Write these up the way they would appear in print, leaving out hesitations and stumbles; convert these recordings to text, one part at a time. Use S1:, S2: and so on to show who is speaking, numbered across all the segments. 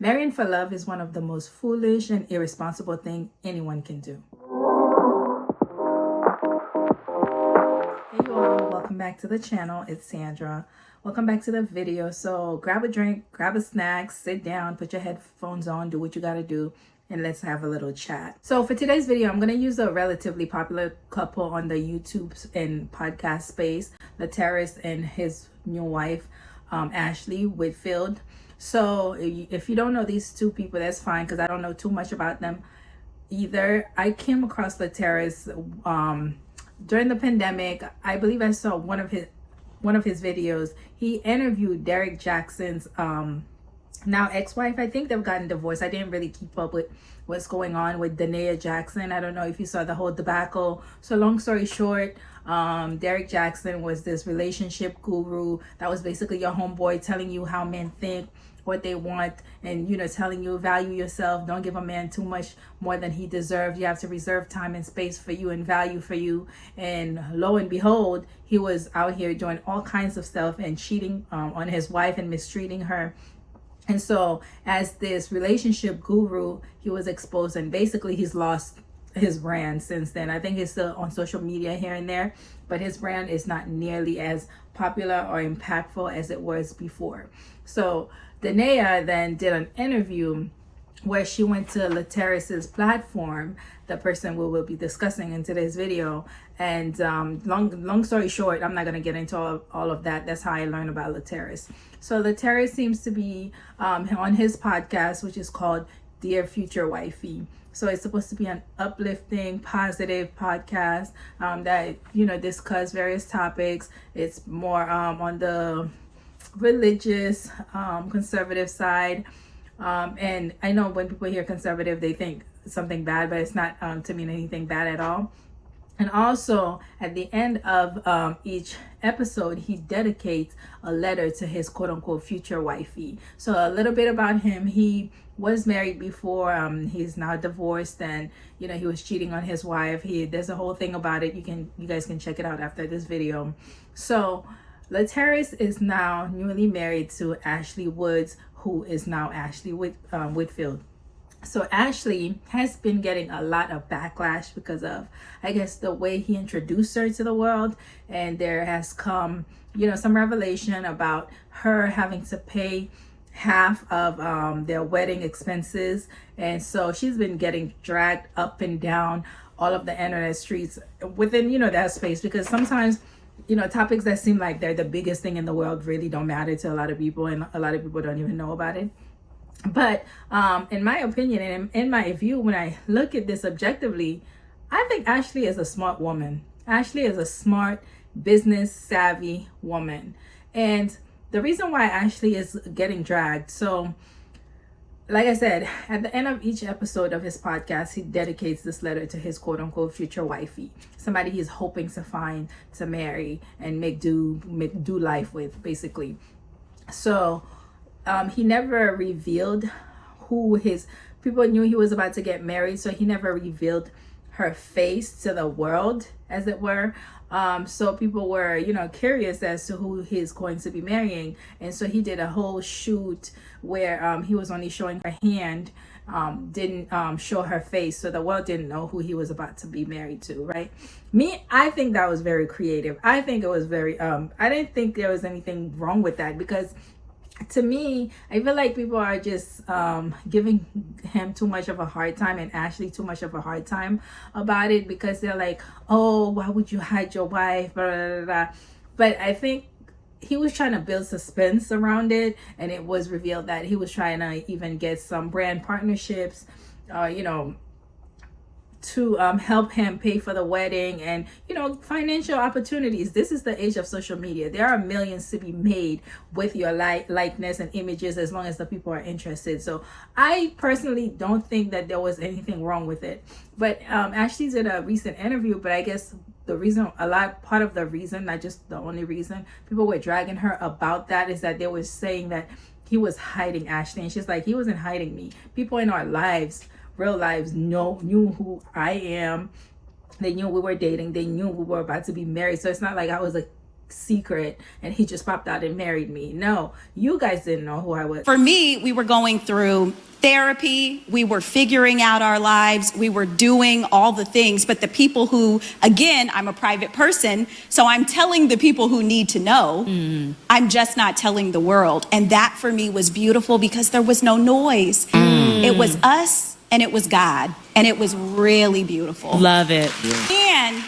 S1: Marrying for love is one of the most foolish and irresponsible thing anyone can do. Hey you all, welcome back to the channel. It's Sandra. Welcome back to the video. So grab a drink, grab a snack, sit down, put your headphones on, do what you gotta do, and let's have a little chat. So for today's video, I'm gonna use a relatively popular couple on the YouTube and podcast space, Laterris and his new wife, Ashley Whitfield. So if you don't know these two people, that's fine, because I don't know too much about them either. I came across Laterris during the pandemic. I believe I saw one of his videos. He interviewed Derek Jackson's now ex-wife. I think they've gotten divorced. I didn't really keep up with what's going on with Danae Jackson. I don't know if you saw the whole debacle. So long story short, Derek Jackson was this relationship guru that was basically your homeboy, telling you how men think, what they want, and telling you value yourself, don't give a man too much more than he deserves, you have to reserve time and space for you and value for you. And lo and behold, he was out here doing all kinds of stuff and cheating on his wife and mistreating her. And so as this relationship guru, he was exposed, and basically he's lost his brand since then. I think he's still on social media here and there, but his brand is not nearly as popular or impactful as it was before. So Danae then did an interview where she went to Laterris's platform, the person we will be discussing in today's video. And long story short, I'm not going to get into all of that. That's how I learned about Laterris. So Laterris seems to be on his podcast, which is called Dear Future Wifey. So it's supposed to be an uplifting, positive podcast that discuss various topics. It's more on the religious, conservative side. And I know when people hear conservative, they think something bad, but it's not to mean anything bad at all. And also at the end of each episode, he dedicates a letter to his quote unquote future wifey. So a little bit about him. He was married before. He's now divorced, and he was cheating on his wife. There's a whole thing about it. You guys can check it out after this video. So Laterris is now newly married to Ashley Woods, who is now Ashley Whitfield. So Ashley has been getting a lot of backlash because of, I guess, the way he introduced her to the world. And there has come, some revelation about her having to pay half of their wedding expenses. And so she's been getting dragged up and down all of the internet streets within, that space, because sometimes topics that seem like they're the biggest thing in the world really don't matter to a lot of people, and a lot of people don't even know about it. But in my opinion and in my view, when I look at this objectively, I think Ashley is a smart woman. Ashley is a smart, business savvy woman. And the reason why Ashley is getting dragged, so like I said, at the end of each episode of his podcast, he dedicates this letter to his quote unquote future wifey, somebody he's hoping to find, to marry, and make do life with, basically. So he never revealed who his people knew he was about to get married, so he never revealed her face to the world, as it were. So people were, curious as to who he's going to be marrying. And so he did a whole shoot where he was only showing her hand, didn't show her face, so the world didn't know who he was about to be married to, right? I think that was very creative. I think it was very, I didn't think there was anything wrong with that, because to me, I feel like people are just giving him too much of a hard time, and Ashley too much of a hard time about it, because they're like, oh, why would you hide your wife, blah, blah, blah, blah. But I think he was trying to build suspense around it, and it was revealed that he was trying to even get some brand partnerships, to help him pay for the wedding, and financial opportunities. This is the age of social media. There are millions to be made with your likeness and images, as long as the people are interested. So I personally don't think that there was anything wrong with it. But Ashley did a recent interview, but I guess part of the reason, not just the only reason people were dragging her about that, is that they were saying that he was hiding Ashley. And she's like, he wasn't hiding me. People in our lives, real lives, knew who I am. They knew we were dating. They knew we were about to be married. So it's not like I was secret and he just popped out and married me. No, you guys didn't know who I was.
S2: For me, we were going through therapy, we were figuring out our lives, we were doing all the things, but the people who, again, I'm a private person, so I'm telling the people who need to know, I'm just not telling the world. And that for me was beautiful because there was no noise. It was us and it was God, and it was really beautiful.
S3: Love it.
S2: And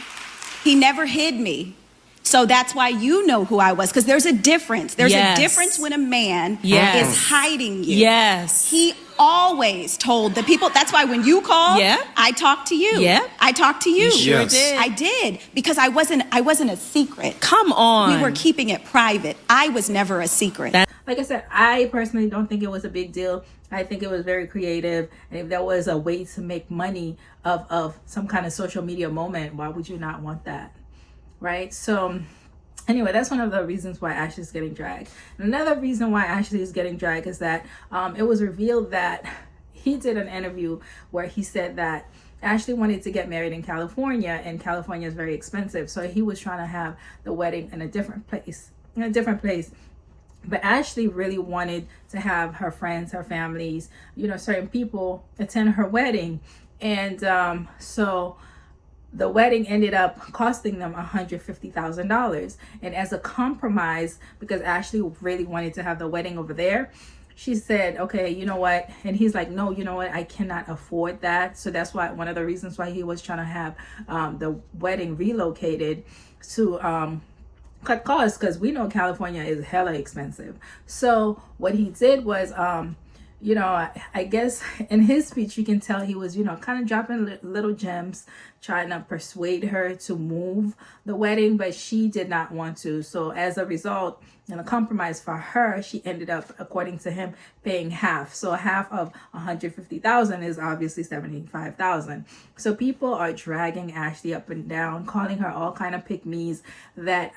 S2: he never hid me. So that's why you know who I was, because there's a difference. There's a difference when a man is hiding you.
S3: Yes.
S2: He always told the people. That's why when you called, I talked to you. I talked to you.
S3: You sure did.
S2: I did, because I wasn't a secret.
S3: Come on.
S2: We were keeping it private. I was never a secret.
S1: Like I said, I personally don't think it was a big deal. I think it was very creative. And if there was a way to make money of some kind of social media moment, why would you not want that? Right? So anyway, that's one of the reasons why Ashley's getting dragged. Another reason why Ashley is getting dragged is that it was revealed that he did an interview where he said that Ashley wanted to get married in California, and California is very expensive. So he was trying to have the wedding in a different place. But Ashley really wanted to have her friends, her families, certain people attend her wedding. And so the wedding ended up costing them $150,000. And as a compromise, because Ashley really wanted to have the wedding over there, she said, okay, you know what? And he's like, no, you know what? I cannot afford that. So that's why one of the reasons why he was trying to have the wedding relocated to cut costs, because we know California is hella expensive. So what he did was I guess in his speech, you can tell he was, kind of dropping little gems, trying to persuade her to move the wedding, but she did not want to. So as a result, in a compromise for her, she ended up, according to him, paying half. So half of $150,000 is obviously $75,000. So people are dragging Ashley up and down, calling her all kind of pick-me's that,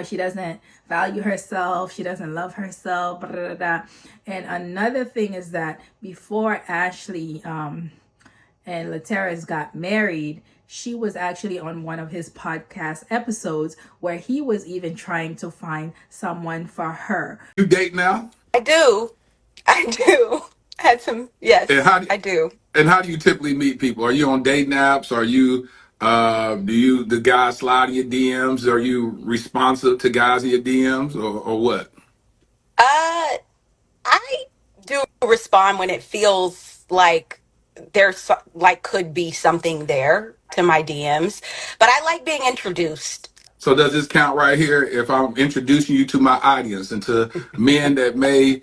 S1: she doesn't value herself. She doesn't love herself. Blah, blah, blah. And another thing is that before Ashley and Lateris got married, she was actually on one of his podcast episodes where he was even trying to find someone for her.
S4: You date now?
S5: I do. I had some, yes, I do.
S4: And how do you typically meet people? Are you on dating apps? Are you, the guys slide in your DMs? Are you responsive to guys in your DMs or what?
S5: I do respond when it feels like there's could be something there to my DMs, but I like being introduced.
S4: So does this count right here if I'm introducing you to my audience and to men that may,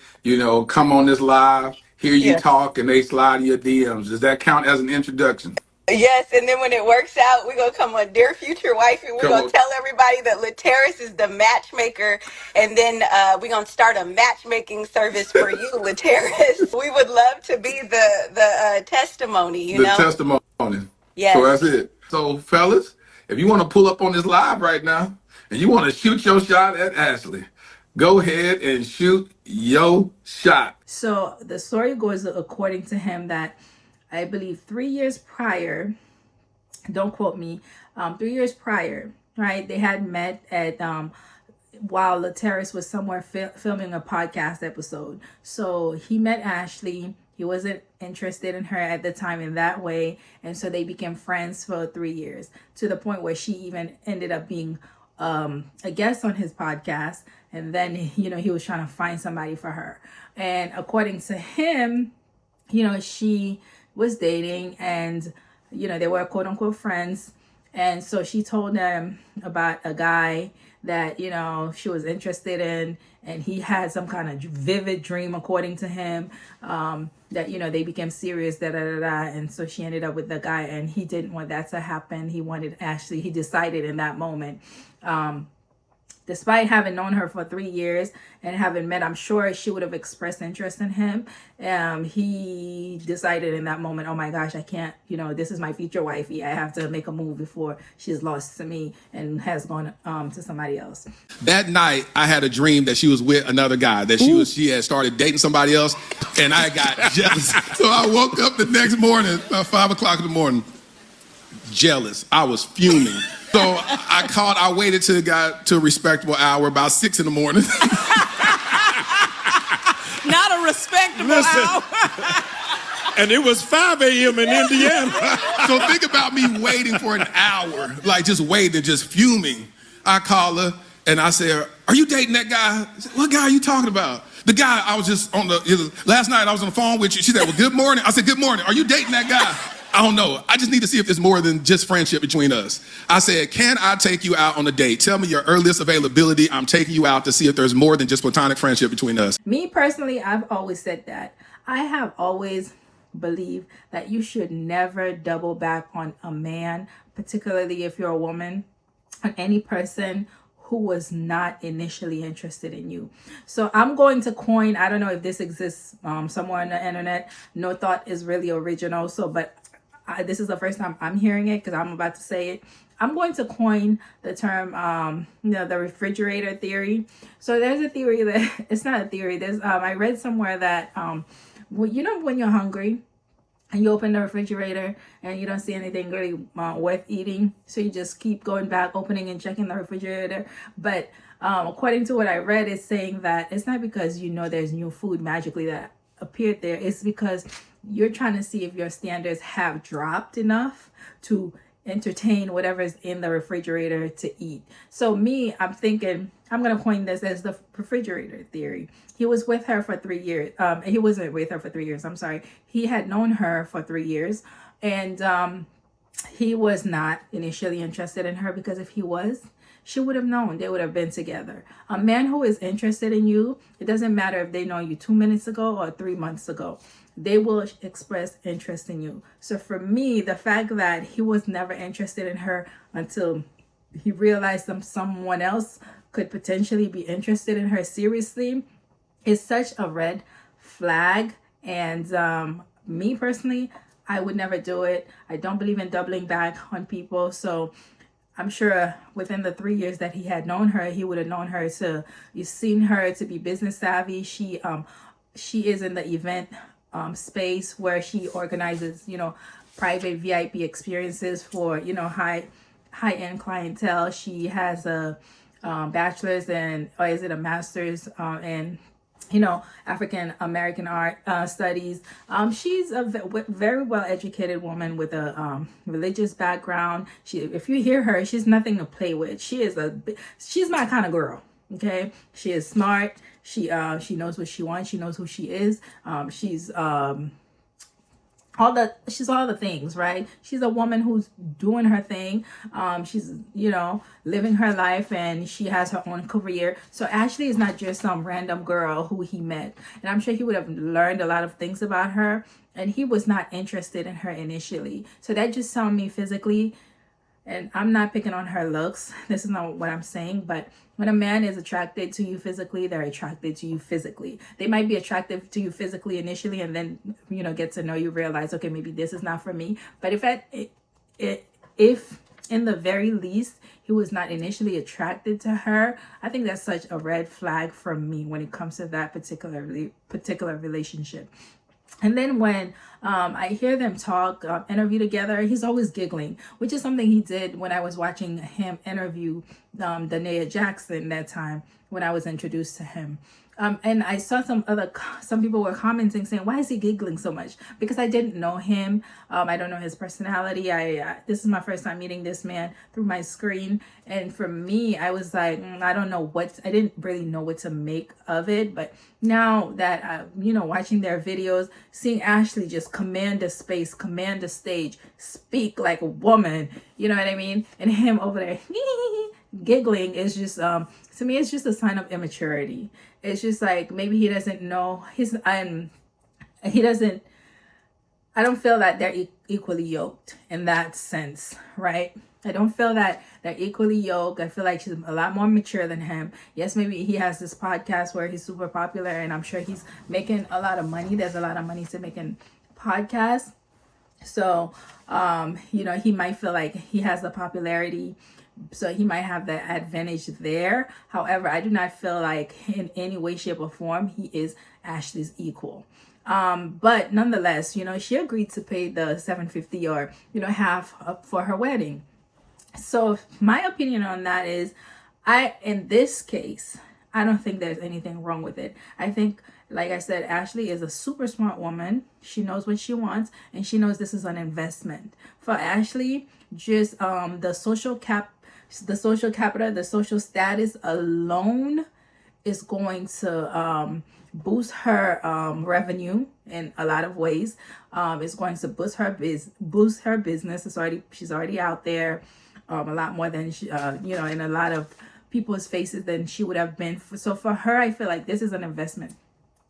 S4: come on this live, hear you
S5: Yes.
S4: talk and they slide in your DMs? Does that count as an introduction?
S5: Yes, and then when it works out, we're going to come on Dear Future Wife, and we're going to tell everybody that Lateris is the matchmaker, and then we're going to start a matchmaking service for you, Lateris. We would love to be the testimony,
S4: The testimony.
S5: Yes.
S4: So that's it. So, fellas, if you want to pull up on this live right now and you want to shoot your shot at Ashley, go ahead and shoot your shot.
S1: So the story goes according to him that I believe 3 years prior, don't quote me, 3 years prior, right? They had met at while Lateris was somewhere filming a podcast episode. So he met Ashley. He wasn't interested in her at the time in that way. And so they became friends for 3 years, to the point where she even ended up being a guest on his podcast. And then, he was trying to find somebody for her. And according to him, she was dating and, they were quote unquote friends. And so she told him about a guy that, she was interested in, and he had some kind of vivid dream, according to him, that, they became serious, And so she ended up with the guy, and he didn't want that to happen. He wanted Ashley. He decided in that moment, despite having known her for 3 years and having met, I'm sure she would have expressed interest in him. He decided in that moment, oh my gosh, I can't, this is my future wifey. I have to make a move before she's lost to me and has gone to somebody else.
S6: That night, I had a dream that she was with another guy, that she had started dating somebody else, and I got jealous. So I woke up the next morning, about 5 o'clock in the morning, jealous. I was fuming. So I waited till it got to a respectable hour, about 6 in the morning.
S3: Not a respectable hour.
S7: And it was 5 a.m. in Indiana.
S6: So think about me waiting for an hour, like just waiting, just fuming. I call her and I say, "Are you dating that guy?" She said, "What guy are you talking about?" "The guy I was just on last night I was on the phone with you." She said, "Well, good morning." I said, "Good morning. Are you dating that guy?" "I don't know. I just need to see if there's more than just friendship between us." I said, "Can I take you out on a date? Tell me your earliest availability. I'm taking you out to see if there's more than just platonic friendship between us."
S1: Me personally, I've always said that. I have always believed that you should never double back on a man, particularly if you're a woman, on any person who was not initially interested in you. So I'm going to coin, I don't know if this exists somewhere on the internet. No thought is really original. So, but this is the first time I'm hearing it because I'm about to say it. I'm going to coin the term, the refrigerator theory. So there's a theory that, it's not a theory. There's, I read somewhere that, well, you know, when you're hungry and you open the refrigerator and you don't see anything really worth eating, so you just keep going back, opening and checking the refrigerator. But according to what I read, it's saying that it's not because you know there's new food magically that appeared there. It's because you're trying to see if your standards have dropped enough to entertain whatever's in the refrigerator to eat. So me, I'm thinking I'm gonna coin this as the refrigerator theory. He was with her for 3 years. He wasn't with her for 3 years. I'm sorry. He had known her for 3 years, and he was not initially interested in her, because if he was, she would have known. They would have been together. A man who is interested in you, it doesn't matter if they know you 2 minutes ago or 3 months ago, they will express interest in you. So for me, the fact that he was never interested in her until he realized someone else could potentially be interested in her seriously is such a red flag. And me personally, I would never do it. I don't believe in doubling back on people. So I'm sure within the 3 years that he had known her, he would have known her to, you've seen her to be business savvy. She is in the event space where she organizes, private VIP experiences for, high-end clientele. She has a bachelor's or is it a master's in African American art studies. She's a very well educated woman with a religious background. If you hear her, she's nothing to play with. She's my kind of girl. Okay, she is smart. She knows what she wants. She knows who she is. She's all the things, right? She's a woman who's doing her thing. She's, living her life, and she has her own career. So Ashley is not just some random girl who he met. And I'm sure he would have learned a lot of things about her, and he was not interested in her initially. So that just saw me physically. And I'm not picking on her looks. This is not what I'm saying. But when a man is attracted to you physically, they're attracted to you physically. They might be attractive to you physically initially, and then, get to know you, realize, okay, maybe this is not for me. But if in the very least, he was not initially attracted to her, I think that's such a red flag for me when it comes to that particular relationship. And then when I hear them talk, interview together, he's always giggling, which is something he did when I was watching him interview Danae Jackson that time when I was introduced to him. And I saw some people were commenting saying, why is he giggling so much? Because I didn't know him. I don't know his personality. This is my first time meeting this man through my screen. And for me, I was like, I didn't really know what to make of it. But now that, watching their videos, seeing Ashley just command the space, command the stage, speak like a woman, you know what I mean? And him over there giggling is just, to me, it's just a sign of immaturity. It's just like, maybe he doesn't know I don't feel that they're equally yoked in that sense, right? I don't feel that they're equally yoked. I feel like she's a lot more mature than him. Yes, maybe he has this podcast where he's super popular, and I'm sure he's making a lot of money. There's a lot of money to making podcasts. So, he might feel like he has the popularity, so he might have the advantage there. However, I do not feel like in any way, shape, or form he is Ashley's equal. But nonetheless, she agreed to pay the $750 or half up for her wedding. So my opinion on that is, in this case, I don't think there's anything wrong with it. I think, like I said, Ashley is a super smart woman. She knows what she wants, and she knows this is an investment. For Ashley, just the social capital, the social status alone is going to boost her revenue in a lot of ways. It's going to boost her business. She's already out there a lot more than she, in a lot of people's faces than she would have been. So for her, I feel like this is an investment.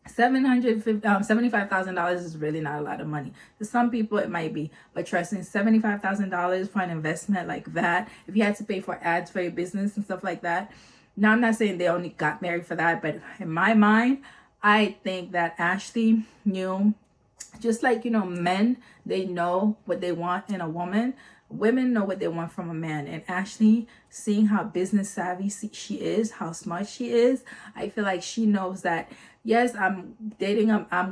S1: $75,000 is really not a lot of money. To some people it might be, but trust me, $75,000 for an investment like that, if you had to pay for ads for your business and stuff like that. Now, I'm not saying they only got married for that, but in my mind, I think that Ashley knew, just like, men, they know what they want in a woman. Women know what they want from a man. And Ashley, seeing how business savvy she is, how smart she is, I feel like she knows that, yes, I'm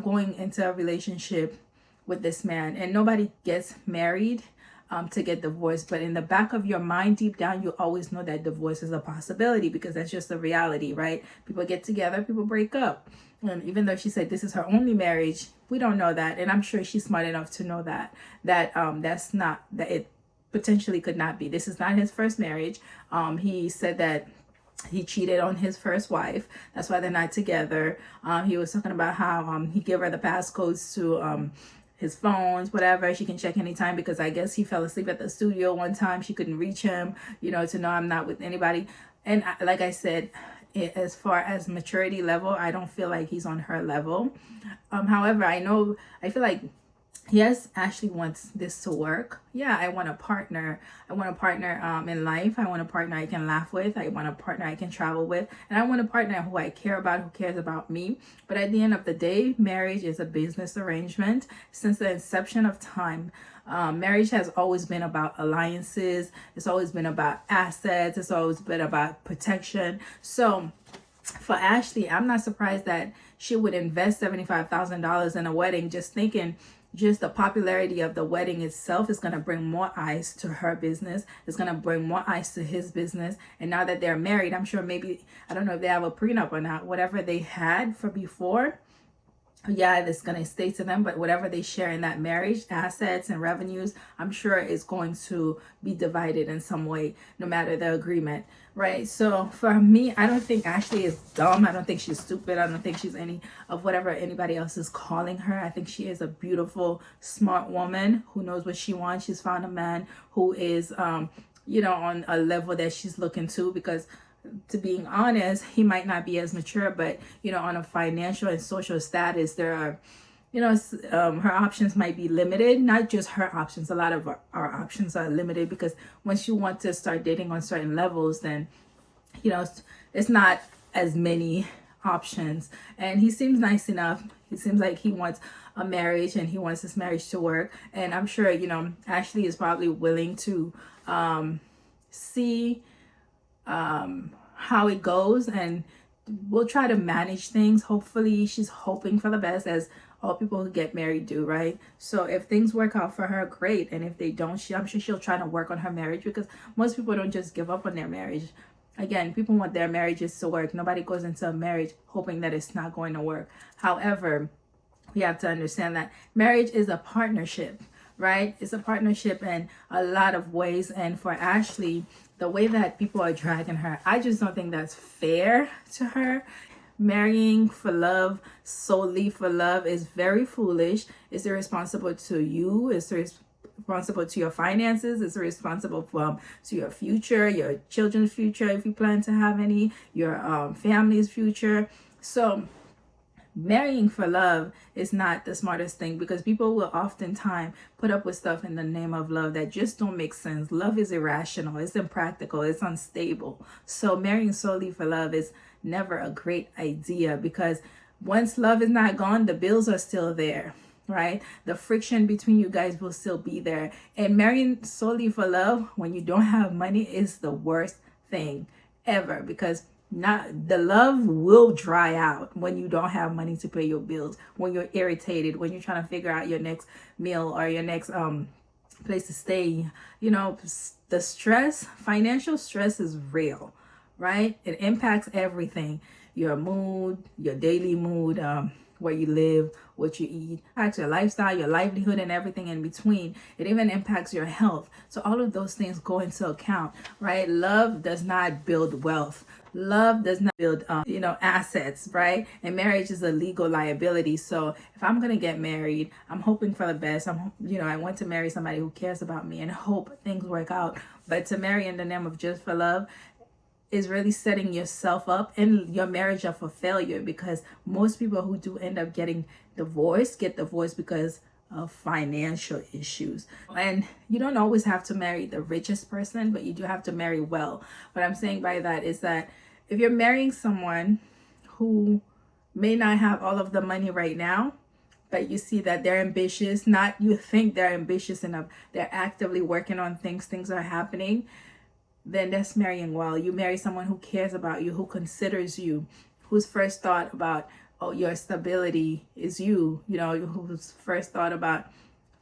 S1: going into a relationship with this man, and nobody gets married to get divorced. But in the back of your mind, deep down, you always know that divorce is a possibility, because that's just the reality, right? People get together, people break up. And even though she said this is her only marriage, we don't know that. And I'm sure she's smart enough to know that that's not, that it potentially could not be. This is not his first marriage. He said that he cheated on his first wife. That's why they're not together. He was talking about how he gave her the passcodes to his phones, whatever. She can check anytime, because I guess he fell asleep at the studio one time. She couldn't reach him, to know I'm not with anybody. And like I said, as far as maturity level, I don't feel like he's on her level. However, I feel like, yes, Ashley wants this to work. Yeah, I want a partner. I want a partner in life. I want a partner I can laugh with. I want a partner I can travel with. And I want a partner who I care about, who cares about me. But at the end of the day, marriage is a business arrangement. Since the inception of time, marriage has always been about alliances. It's always been about assets. It's always been about protection. So for Ashley, I'm not surprised that she would invest $75,000 in a wedding, just thinking just the popularity of the wedding itself is going to bring more eyes to her business. It's going to bring more eyes to his business. And now that they're married, I'm sure, maybe, I don't know if they have a prenup or not, whatever they had for before, yeah, it's going to stay to them, but whatever they share in that marriage, assets and revenues, I'm sure is going to be divided in some way, no matter the agreement, right? So for me, I don't think Ashley is dumb. I don't think she's stupid. I don't think she's any of whatever anybody else is calling her. I think she is a beautiful, smart woman who knows what she wants. She's found a man who is, on a level that she's looking to, because to being honest, he might not be as mature, but on a financial and social status, there are, her options might be limited. Not just her options, a lot of our options are limited, because once you want to start dating on certain levels, then it's not as many options. And he seems nice enough. He seems like he wants a marriage, and he wants this marriage to work. And I'm sure Ashley is probably willing to see how it goes, and we'll try to manage things. Hopefully, she's hoping for the best, as all people who get married do, right? So if things work out for her, great. And if they don't, I'm sure she'll try to work on her marriage, because most people don't just give up on their marriage. Again, people want their marriages to work. Nobody goes into a marriage hoping that it's not going to work. However, we have to understand that marriage is a partnership, right? It's a partnership in a lot of ways. And for Ashley, the way that people are dragging her, I just don't think that's fair to her. Marrying for love, solely for love, is very foolish. It's irresponsible to you. It's responsible to your finances. It's responsible to your future, your children's future, if you plan to have any, your family's future. So marrying for love is not the smartest thing, because people will oftentimes put up with stuff in the name of love that just don't make sense. Love is irrational, it's impractical, it's unstable. So marrying solely for love is never a great idea, because once love is not gone, the bills are still there, right? The friction between you guys will still be there. And marrying solely for love when you don't have money is the worst thing ever, because the love will dry out when you don't have money to pay your bills, when you're irritated, when you're trying to figure out your next meal or your next place to stay. You know, the stress, financial stress is real, right? It impacts everything, your mood, your daily mood, where you live, what you eat, impacts your lifestyle, your livelihood, and everything in between. It even impacts your health. So all of those things go into account, right? Love does not build wealth. Love does not build, assets, right? And marriage is a legal liability. So if I'm gonna get married, I'm hoping for the best. I want to marry somebody who cares about me and hope things work out. But to marry in the name of just for love is really setting yourself up and your marriage up for failure, because most people who do end up getting divorced get divorced because of financial issues. And you don't always have to marry the richest person, but you do have to marry well. What I'm saying by that is that if you're marrying someone who may not have all of the money right now, but you see that they're ambitious, not you think they're ambitious enough, they're actively working on things are happening, then that's marrying well. You marry someone who cares about you, who considers you, whose first thought about your stability is you, whose first thought about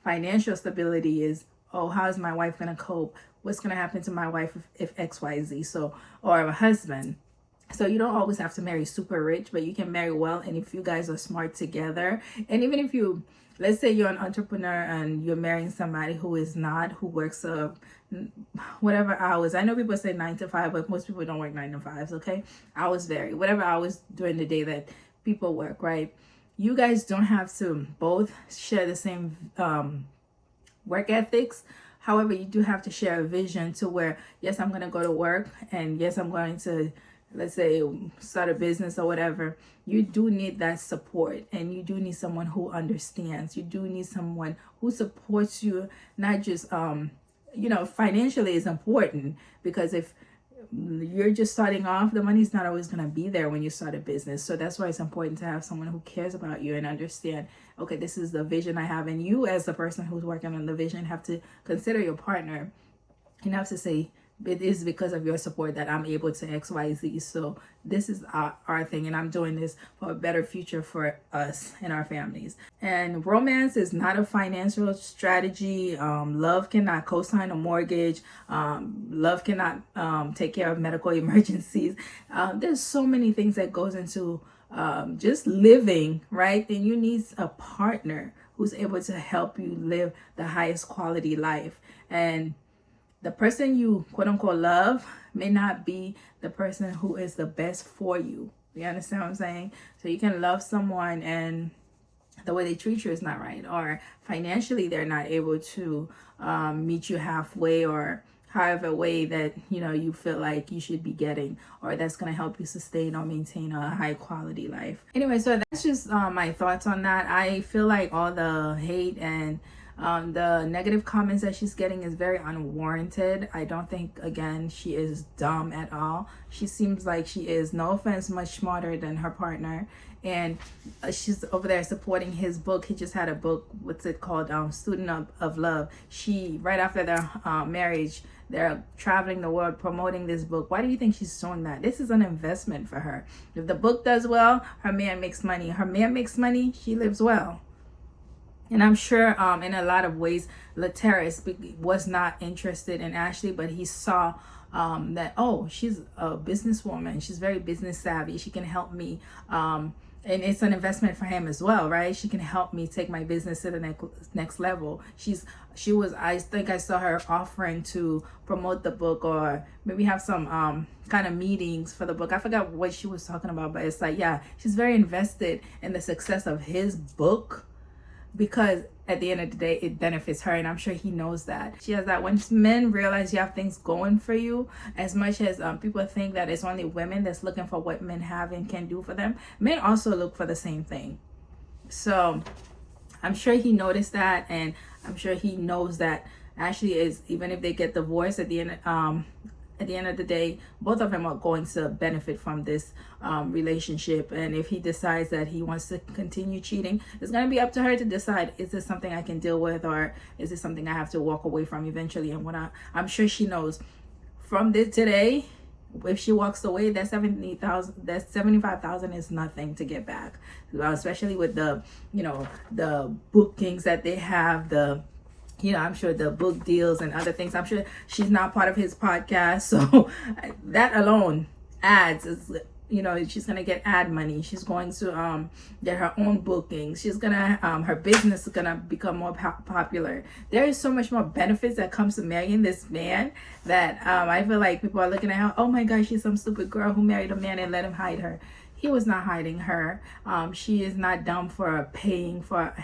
S1: financial stability is, how is my wife going to cope? What's going to happen to my wife if XYZ? So, or a husband. So you don't always have to marry super rich, but you can marry well. And if you guys are smart together, and even if you, let's say you're an entrepreneur and you're marrying somebody who is not, who works whatever hours. I know people say 9 to 5, but most people don't work 9 to 5s, okay? Hours vary. Whatever hours during the day that people work, right? You guys don't have to both share the same work ethics. However, you do have to share a vision to where, yes, I'm going to go to work, and yes, I'm going to, let's say, start a business or whatever. You do need that support, and you do need someone who understands. You do need someone who supports you, not just financially is important, because if you're just starting off, the money's not always going to be there when you start a business. So that's why it's important to have someone who cares about you and understand, okay, this is the vision I have, and you as the person who's working on the vision have to consider your partner. You have to say, it is because of your support that I'm able to XYZ. So this is our thing, and I'm doing this for a better future for us and our families. And romance is not a financial strategy. Love cannot co-sign a mortgage. Love cannot take care of medical emergencies. There's so many things that goes into just living, right? Then you need a partner who's able to help you live the highest quality life. And the person you quote unquote love may not be the person who is the best for you. You understand what I'm saying? So you can love someone and the way they treat you is not right, or financially they're not able to meet you halfway, or however way that you feel like you should be getting, or that's going to help you sustain or maintain a high quality life. Anyway, so that's just my thoughts on that. I feel like all the hate and the negative comments that she's getting is very unwarranted. I don't think, again, she is dumb at all. She seems like she is, no offense, much smarter than her partner. And she's over there supporting his book. He just had a book, what's it called? Student of Love. She, right after their marriage, they're traveling the world promoting this book. Why do you think she's doing that? This is an investment for her. If the book does well, her man makes money. Her man makes money, she lives well. And I'm sure in a lot of ways, Lateris was not interested in Ashley, but he saw that, she's a businesswoman. She's very business savvy. She can help me. And it's an investment for him as well, right? She can help me take my business to the next level. I think I saw her offering to promote the book, or maybe have some kind of meetings for the book. I forgot what she was talking about, but it's like, yeah, she's very invested in the success of his book, because at the end of the day, it benefits her, and I'm sure he knows that. She has that. When men realize you have things going for you, as much as people think that it's only women that's looking for what men have and can do for them, men also look for the same thing. So I'm sure he noticed that, and I'm sure he knows that Ashley is, even if they get divorced at the end of the day, both of them are going to benefit from this relationship. And if he decides that he wants to continue cheating, it's going to be up to her to decide, is this something I can deal with, or is this something I have to walk away from eventually? And I'm sure she knows from this today, if she walks away, that $75,000 is nothing to get back, especially with the bookings that they have, the I'm sure the book deals and other things. I'm sure she's not part of his podcast. So that alone, ads is, she's going to get ad money. She's going to get her own bookings. She's going to, her business is going to become more popular. There is so much more benefits that comes to marrying this man that I feel like people are looking at her, oh my gosh, she's some stupid girl who married a man and let him hide her. He was not hiding her. She is not dumb for paying for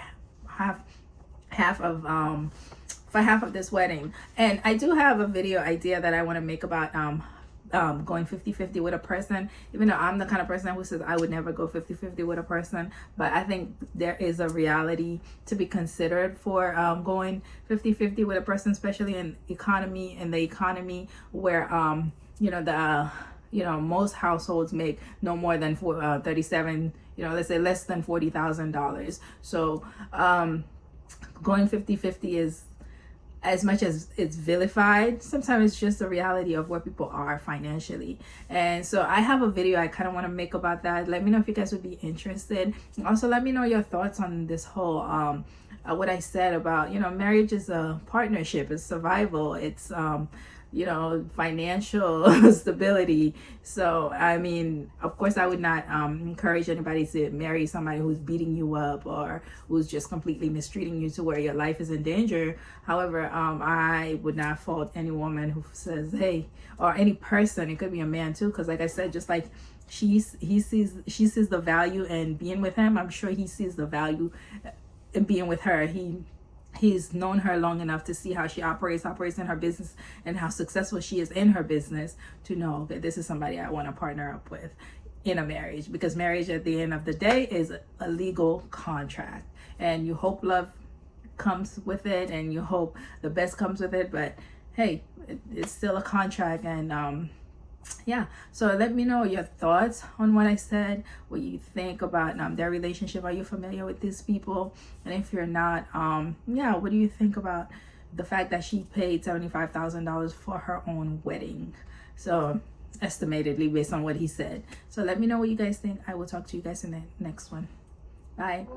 S1: half of this wedding. And I do have a video idea that I want to make about going 50-50 with a person, even though I'm the kind of person who says I would never go 50-50 with a person. But I think there is a reality to be considered for going 50-50 with a person, especially in the economy where most households make no more than 37, let's say less than $40,000. So going 50-50 is, as much as it's vilified, sometimes it's just the reality of where people are financially. And so I have a video I kind of want to make about that. Let me know if you guys would be interested. Also, let me know your thoughts on this whole what I said about, marriage is a partnership, it's survival, it's financial stability. So I mean, of course I would not encourage anybody to marry somebody who's beating you up or who's just completely mistreating you to where your life is in danger. However, I would not fault any woman who says, hey, or any person, it could be a man too, because like I said, just like she sees the value in being with him, I'm sure he sees the value in being with her. He's known her long enough to see how she operates in her business and how successful she is in her business to know that this is somebody I want to partner up with in a marriage, because marriage at the end of the day is a legal contract, and you hope love comes with it and you hope the best comes with it, but hey, it's still a contract. And yeah, so let me know your thoughts on what I said, what you think about their relationship. Are you familiar with these people? And if you're not, what do you think about the fact that she paid $75,000 for her own wedding? So estimatedly based on what he said. So let me know what you guys think. I will talk to you guys in the next one. Bye.